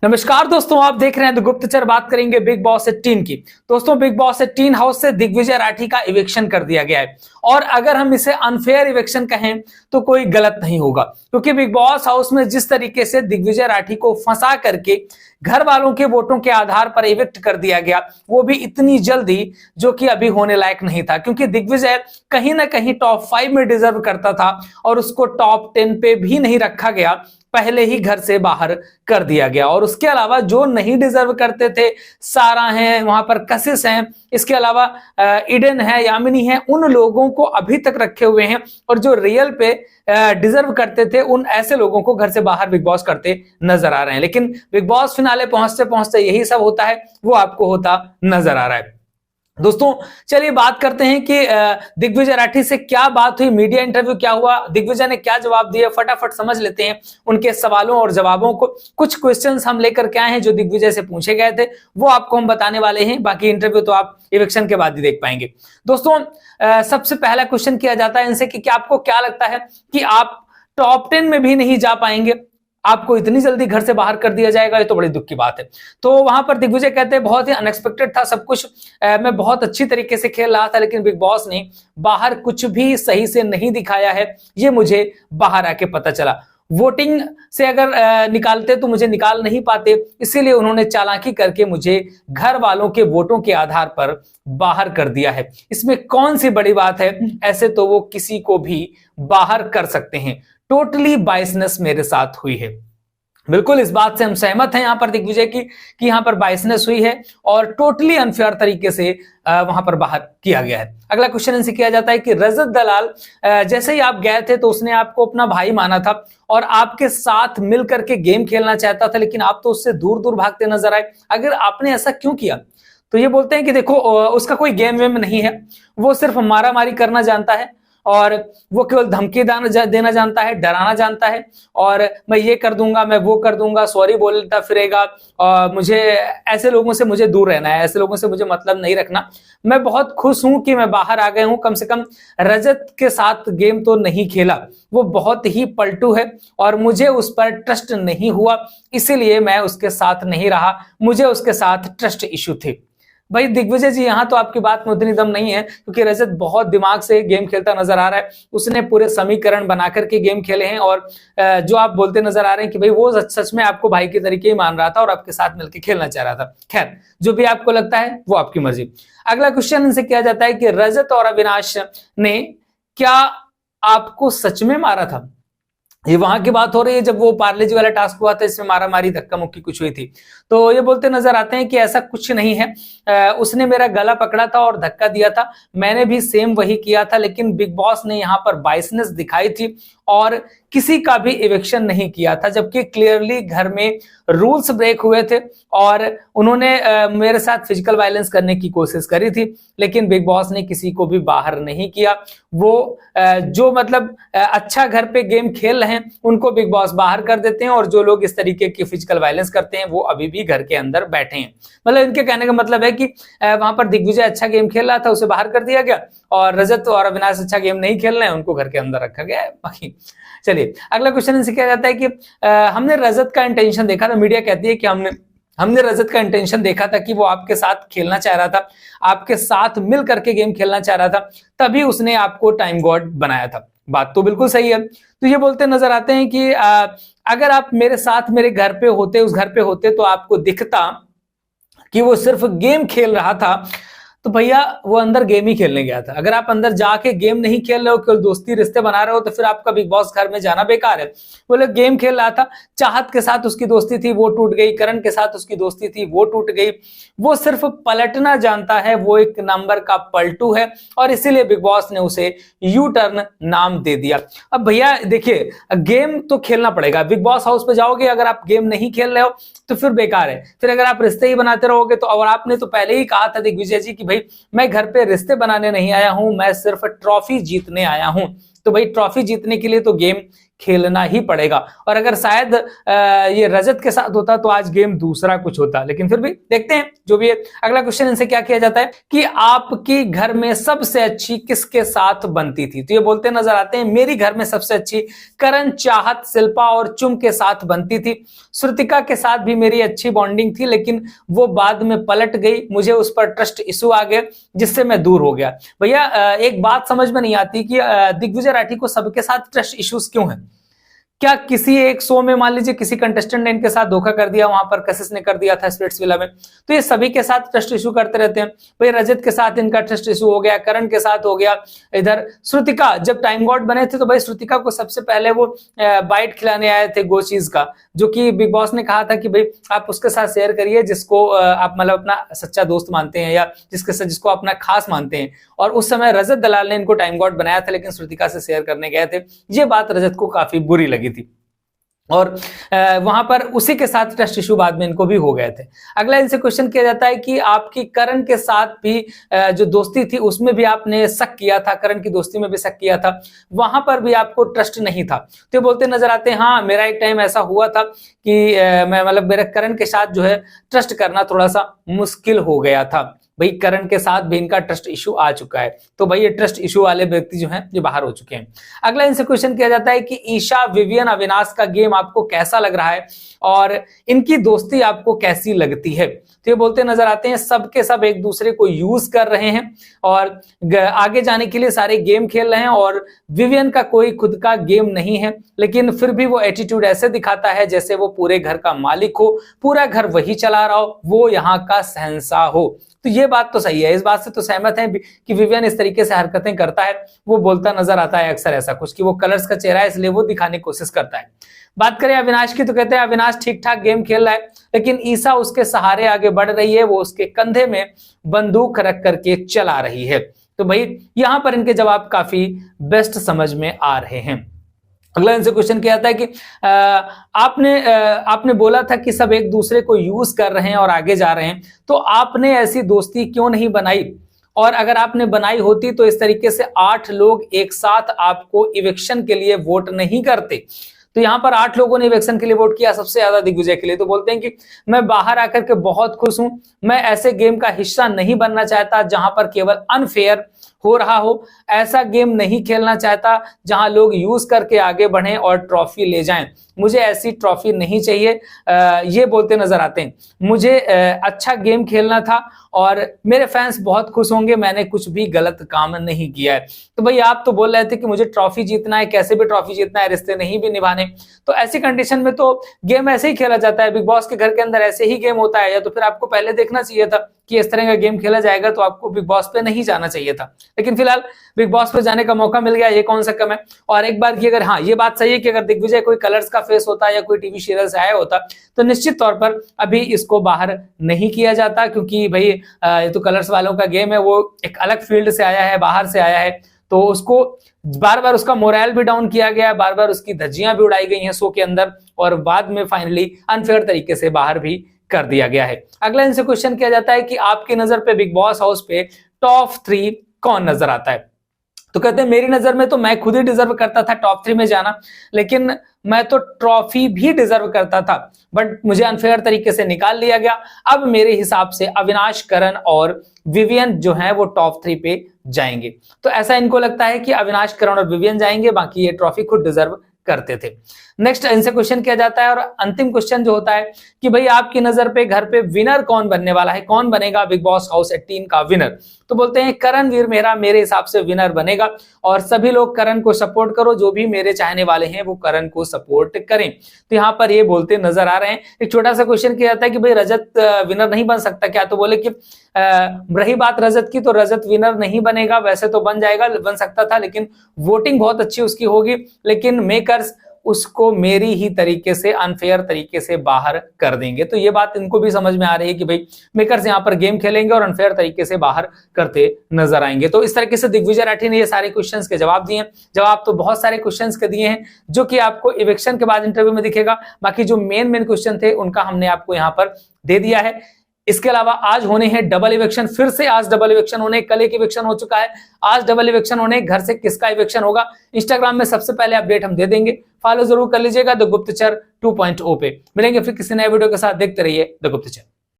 नमस्कार दोस्तों, आप देख रहे हैं द गुप्तचर। बात करेंगे बिग बॉस 18 की। दोस्तों, बिग बॉस 18 हाउस से दिग्विजय राठी का इविक्शन कर दिया गया है और अगर हम इसे अनफेयर इविक्शन कहें तो कोई गलत नहीं होगा, क्योंकि बिग बॉस हाउस में जिस तरीके से दिग्विजय राठी को फंसा करके घर वालों के वोटों के आधार पर इविक्ट कर दिया गया, वो भी इतनी जल्दी, जो कि अभी होने लायक नहीं था, क्योंकि दिग्विजय कहीं ना कहीं टॉप 5 में डिजर्व करता था और उसको टॉप 10 पे भी नहीं रखा गया, पहले ही घर से बाहर कर दिया गया। और उसके अलावा जो नहीं डिजर्व करते थे, सारा हैं वहां पर, कशिश हैं, इसके अलावा ईडन है, यामिनी है, उन लोगों को अभी तक रखे हुए हैं और जो रियल पे डिजर्व करते थे, उन ऐसे लोगों को घर से बाहर बिग बॉस करते नजर आ रहे हैं। लेकिन बिग बॉस फिनाले पहुंचते पहुंचते यही सब होता है, वो आपको होता नजर आ रहा है। दोस्तों, चलिए बात करते हैं कि दिग्विजय राठी से क्या बात हुई, मीडिया इंटरव्यू क्या हुआ, दिग्विजय ने क्या जवाब दिया, फटाफट समझ लेते हैं उनके सवालों और जवाबों को। कुछ क्वेश्चंस हम लेकर के आए हैं जो दिग्विजय से पूछे गए थे, वो आपको हम बताने वाले हैं। बाकी इंटरव्यू तो आप इविक्शन के बाद ही देख पाएंगे। दोस्तों, सबसे पहला क्वेश्चन किया जाता है इनसे कि क्या आपको क्या लगता है कि आप टॉप 10 में भी नहीं जा पाएंगे, आपको इतनी जल्दी घर से बाहर कर दिया जाएगा, ये तो बड़ी दुख की बात है। तो वहां पर दिग्विजय कहते हैं बहुत ही अनएक्सपेक्टेड था सब कुछ, मैं बहुत अच्छी तरीके से खेल रहा था, लेकिन बिग बॉस ने बाहर कुछ भी सही से नहीं दिखाया है, ये मुझे बाहर आके पता चला। वोटिंग से अगर निकालते तो मुझे निकाल नहीं पाते, इसीलिए उन्होंने चालाकी करके मुझे घर वालों के वोटों के आधार पर बाहर कर दिया है। इसमें कौन सी बड़ी बात है, ऐसे तो वो किसी को भी बाहर कर सकते हैं। टोटली बायसनेस मेरे साथ हुई है। बिल्कुल इस बात से हम सहमत हैं यहां पर दिग्विजय की कि यहां पर बायसनेस हुई है और टोटली अनफेयर तरीके से वहां पर बाहर किया गया है। अगला क्वेश्चन इनसे किया जाता है कि रजत दलाल जैसे ही आप गए थे तो उसने आपको अपना भाई माना था और आपके साथ मिल करके गेम खेलना चाहता था, लेकिन आप तो उससे दूर दूर भागते नजर आए। अगर आपने ऐसा क्यों किया? तो ये बोलते हैं कि देखो, उसका कोई गेम वेम नहीं है, वो सिर्फ मारा मारी करना जानता है और वो केवल धमकी देना जानता है, डराना जानता है, और मैं ये कर दूंगा, मैं वो कर दूंगा, सॉरी बोलता फिरेगा, और मुझे ऐसे लोगों से मुझे दूर रहना है, ऐसे लोगों से मुझे मतलब नहीं रखना। मैं बहुत खुश हूं कि मैं बाहर आ गया हूं, कम से कम रजत के साथ गेम तो नहीं खेला, वो बहुत ही पलटू है और मुझे उस पर ट्रस्ट नहीं हुआ, इसीलिए मैं उसके साथ नहीं रहा, मुझे उसके साथ ट्रस्ट इश्यू थे। भाई दिग्विजय जी, यहां तो आपकी बात में उतनी दम नहीं है, क्योंकि रजत बहुत दिमाग से गेम खेलता नजर आ रहा है। उसने पूरे समीकरण बना करके गेम खेले हैं और जो आप बोलते नजर आ रहे हैं कि भाई वो सच में आपको भाई के तरीके ही मान रहा था और आपके साथ मिलकर खेलना चाह रहा था। खैर, जो भी आपको लगता है वो आपकी मर्जी। अगला क्वेश्चन इनसे किया जाता है कि रजत और अविनाश ने क्या आपको सच में मारा था? ये वहां की बात हो रही है जब वो पार्ले जी वाला टास्क हुआ था, इसमें मारा मारी धक्का मुक्की कुछ हुई थी। तो ये बोलते नजर आते हैं कि ऐसा कुछ नहीं है, उसने मेरा गला पकड़ा था और धक्का दिया था, मैंने भी सेम वही किया था, लेकिन बिग बॉस ने यहाँ पर बाइसनेस दिखाई थी और किसी का भी इविक्शन नहीं किया था, जबकि क्लियरली घर में रूल्स ब्रेक हुए थे और उन्होंने मेरे साथ फिजिकल वायलेंस करने की कोशिश करी थी, लेकिन बिग बॉस ने किसी को भी बाहर नहीं किया। वो जो मतलब अच्छा घर पे गेम खेल रहे हैं उनको बिग बॉस बाहर कर देते हैं और जो लोग इस तरीके की फिजिकल वायलेंस करते हैं वो अभी भी घर के अंदर बैठे हैं। मतलब इनके कहने का मतलब है कि वहां पर दिग्विजय अच्छा गेम खेल रहा था, उसे बाहर कर दिया गया, और रजत और अविनाश अच्छा गेम नहीं खेल रहे हैं, उनको घर के अंदर रखा गया है। बाकी चलिए अगला क्वेश्चन इनसे किया जाता है कि हमने रजत का इंटेंशन देखा था, मीडिया कहती है कि हमने रजत का इंटेंशन देखा था कि वो आपके साथ खेलना चाह रहा था, आपके साथ मिल करके गेम खेलना चाह रहा था, तभी उसने आपको टाइम गॉड बनाया था। बात तो बिल्कुल सही है। तो ये बोलते नजर आते हैं कि अगर आप मेरे साथ मेरे घर पे होते, उस घर पे होते, तो आपको दिखता कि वो सिर्फ गेम खेल रहा था, तो भैया वो अंदर गेम ही खेलने गया था। अगर आप अंदर जाके गेम नहीं खेल रहे हो, केवल दोस्ती रिश्ते बना रहे हो, तो फिर आपका बिग बॉस घर में जाना बेकार है। वो लोग गेम खेल रहा था, चाहत के साथ उसकी दोस्ती थी, वो टूट गई, करण के साथ उसकी दोस्ती थी, वो टूट गई। वो सिर्फ पलटना जानता है, वो एक नंबर का पलटू है और इसीलिए बिग बॉस ने उसे यू टर्न नाम दे दिया। अब भैया देखिए, गेम तो खेलना पड़ेगा। बिग बॉस हाउस पे जाओगे, अगर आप गेम नहीं खेल रहे हो तो फिर बेकार है। फिर अगर आप रिश्ते ही बनाते रहोगे तो, और आपने तो पहले ही कहा था दिग्विजय जी कि भाई मैं घर पे रिश्ते बनाने नहीं आया हूं, मैं सिर्फ ट्रॉफी जीतने आया हूं, तो भाई ट्रॉफी जीतने के लिए तो गेम खेलना ही पड़ेगा। और अगर शायद ये रजत के साथ होता तो आज गेम दूसरा कुछ होता, लेकिन फिर भी देखते हैं जो भी है। अगला क्वेश्चन इनसे क्या किया जाता है कि आपकी घर में सबसे अच्छी किसके साथ बनती थी? तो ये बोलते नजर आते हैं मेरी घर में सबसे अच्छी करण, चाहत, शिल्पा और चुम के साथ बनती थी। श्रुतिका के साथ भी मेरी अच्छी बॉन्डिंग थी, लेकिन वो बाद में पलट गई, मुझे उस पर ट्रस्ट इशू आ गया जिससे मैं दूर हो गया। भैया एक बात समझ में नहीं आती कि दिग्विजय राठी को सबके साथ ट्रस्ट इश्यूज क्यों है? क्या किसी एक शो में मान लीजिए किसी कंटेस्टेंट ने इनके साथ धोखा कर दिया, वहां पर कशिश ने कर दिया था स्प्लिट्स विला में, तो ये सभी के साथ ट्रस्ट इशू करते रहते हैं। भाई रजत के साथ इनका ट्रस्ट इशू हो गया, करण के साथ हो गया, इधर श्रुतिका जब टाइम गॉड बने थे तो भाई श्रुतिका को सबसे पहले वो बाइट खिलाने आए थे गो चीज का, जो कि बिग बॉस ने कहा था कि भाई आप उसके साथ शेयर करिए जिसको आप मतलब अपना सच्चा दोस्त मानते हैं या जिसको अपना खास मानते हैं। और उस समय रजत दलाल ने इनको टाइम गॉड बनाया था, लेकिन श्रुतिका से शेयर करने गए थे। ये बात रजत को काफी बुरी लगी थी और वहां पर उसी के साथ ट्रस्ट इशू बाद में इनको भी हो गए थे। अगला इनसे क्वेश्चन किया जाता है कि आपकी करण के साथ भी जो दोस्ती थी उसमें भी आपने शक किया था, करण की दोस्ती में भी शक किया था, वहां पर भी आपको ट्रस्ट नहीं था। तो बोलते नजर आते हैं हाँ मेरा एक टाइम ऐसा हुआ था कि मैं मतलब मेरा करण के साथ जो है ट्रस्ट करना थोड़ा सा मुश्किल हो गया था। भाई करण के साथ भी इनका ट्रस्ट इशू आ चुका है, तो भाई ये ट्रस्ट इशू वाले व्यक्ति जो हैं ये बाहर हो चुके हैं। अगला इनसे क्वेश्चन किया जाता है कि ईशा, विवियन, अविनाश का गेम आपको कैसा लग रहा है और इनकी दोस्ती आपको कैसी लगती है? तो ये बोलते नजर आते हैं सबके सब एक दूसरे को यूज कर रहे हैं और आगे जाने के लिए सारे गेम खेल रहे हैं, और विवियन का कोई खुद का गेम नहीं है, लेकिन फिर भी वो एटीट्यूड ऐसे दिखाता है जैसे वो पूरे घर का मालिक हो, पूरा घर वही चला रहा हो, वो यहाँ का शहंशाह हो। तो ये बात तो सही है, इस बात से तो सहमत है कि विवियन इस तरीके से हरकतें करता है, वो बोलता नजर आता है अक्सर ऐसा कुछ कि वो कलर्स का चेहरा है इसलिए वो दिखाने की कोशिश करता है। बात करें अविनाश की तो कहते हैं अविनाश ठीक ठाक गेम खेल रहा है, लेकिन ईशा उसके सहारे आगे बढ़ रही है, वो उसके कंधे में बंदूक रख करके चला रही है। तो भाई यहां पर इनके जवाब काफी बेस्ट समझ में आ रहे हैं। अगला इनसे क्वेश्चन किया जाता है कि आपने बोला था कि सब एक दूसरे को यूज कर रहे हैं और आगे जा रहे हैं, तो आपने ऐसी दोस्ती क्यों नहीं बनाई? और अगर आपने बनाई होती तो इस तरीके से 8 लोग एक साथ आपको इविक्शन के लिए वोट नहीं करते। तो यहाँ पर 8 लोगों ने इलेक्शन के लिए वोट किया, सबसे ज्यादा दिग्विजय के लिए। तो बोलते हैं कि मैं बाहर आकर के बहुत खुश हूं, मैं ऐसे गेम का हिस्सा नहीं बनना चाहता जहां पर केवल अनफेयर हो रहा हो, ऐसा गेम नहीं खेलना चाहता जहां लोग यूज करके आगे बढ़ें और ट्रॉफी ले जाएं, मुझे ऐसी ट्रॉफी नहीं चाहिए। ये बोलते नजर आते हैं मुझे अच्छा गेम खेलना था और मेरे फैंस बहुत खुश होंगे, मैंने कुछ भी गलत काम नहीं किया है। तो भाई आप तो बोल रहे थे कि मुझे ट्रॉफी जीतना है, कैसे भी ट्रॉफी जीतना है, रिश्ते नहीं भी निभाने, तो ऐसी कंडीशन में तो गेम ऐसे ही खेला जाता है, बिग बॉस के घर के अंदर ऐसे ही गेम होता है। या तो फिर आपको पहले देखना चाहिए था कि इस तरह का गेम खेला जाएगा तो आपको बिग बॉस पे नहीं जाना चाहिए था, लेकिन फिलहाल बिग बॉस पे जाने का मौका मिल गया, ये कौन सा कम है। और एक बार की अगर हाँ ये बात सही है कि अगर दिग्विजय कोई कलर्स का फेस होता या कोई टीवी सीरियल से आया होता तो निश्चित तौर पर अभी इसको बाहर नहीं किया जाता, क्योंकि भाई ये तो कलर्स वालों का गेम है, वो एक अलग फील्ड से आया है, बाहर से आया है, तो उसको बार बार उसका मोरल भी डाउन किया गया है, बार बार उसकी धज्जियां भी उड़ाई गई हैं शो के अंदर, और बाद में फाइनली अनफेयर तरीके से बाहर भी कर दिया गया है। अगला इनसे क्वेश्चन किया जाता है कि आपकी नजर पे बिग बॉस हाउस पे टॉप 3 कौन नजर आता है? तो कहते हैं मेरी नजर में तो मैं खुद ही डिजर्व करता था टॉप 3 में जाना, लेकिन मैं तो ट्रॉफी भी डिजर्व करता था, बट मुझे अनफेयर तरीके से निकाल लिया गया। अब मेरे हिसाब से अविनाश, करण और विवियन जो है वो टॉप 3 पे जाएंगे। तो ऐसा इनको लगता है कि अविनाश, करण और विवियन जाएंगे, बाकी ये ट्रॉफी खुद डिजर्व करते थे। नेक्स्ट इनसे क्वेश्चन किया जाता है और अंतिम क्वेश्चन जो होता है कि भाई आपकी नजर पे घर पे विनर कौन बनने वाला है, कौन बनेगा बिग बॉस हाउस 18 का विनर? तो बोलते हैं करणवीर मेहरा मेरे हिसाब से विनर बनेगा, और सभी लोग करण को सपोर्ट करो, जो भी मेरे चाहने वाले हैं वो करण को सपोर्ट करें। तो यहाँ पर ये बोलते नजर आ रहे हैं। एक छोटा सा क्वेश्चन किया जाता है कि भाई रजत विनर नहीं बन सकता क्या? तो बोले कि रही बात रजत की, तो रजत विनर नहीं बनेगा, वैसे तो बन जाएगा, बन सकता था, लेकिन वोटिंग बहुत अच्छी उसकी होगी, लेकिन मेकर्स उसको मेरी ही तरीके से अनफेयर तरीके से बाहर कर देंगे। तो ये बात इनको भी समझ में आ रही है कि भाई मेकर्स यहाँ पर गेम खेलेंगे और अनफेयर तरीके से बाहर करते नजर आएंगे। तो इस तरीके से दिग्विजय राठी ने ये सारे क्वेश्चंस के जवाब दिए। जवाब तो बहुत सारे क्वेश्चंस के दिए हैं जो कि आपको इविक्शन के बाद इंटरव्यू में दिखेगा। बाकी जो मेन क्वेश्चन थे उनका हमने आपको यहाँ पर दे दिया है। इसके अलावा आज होने हैं डबल इवेक्शन, फिर से आज डबल इवेक्शन होने, कल एक इवेक्शन हो चुका है, आज डबल इवेक्शन होने, घर से किसका इवेक्शन होगा इंस्टाग्राम में सबसे पहले अपडेट हम दे देंगे, फॉलो जरूर कर लीजिएगा द गुप्तचर 2.0 पे। मिलेंगे फिर किसी नए वीडियो के साथ, देखते रहिए द गुप्तचर।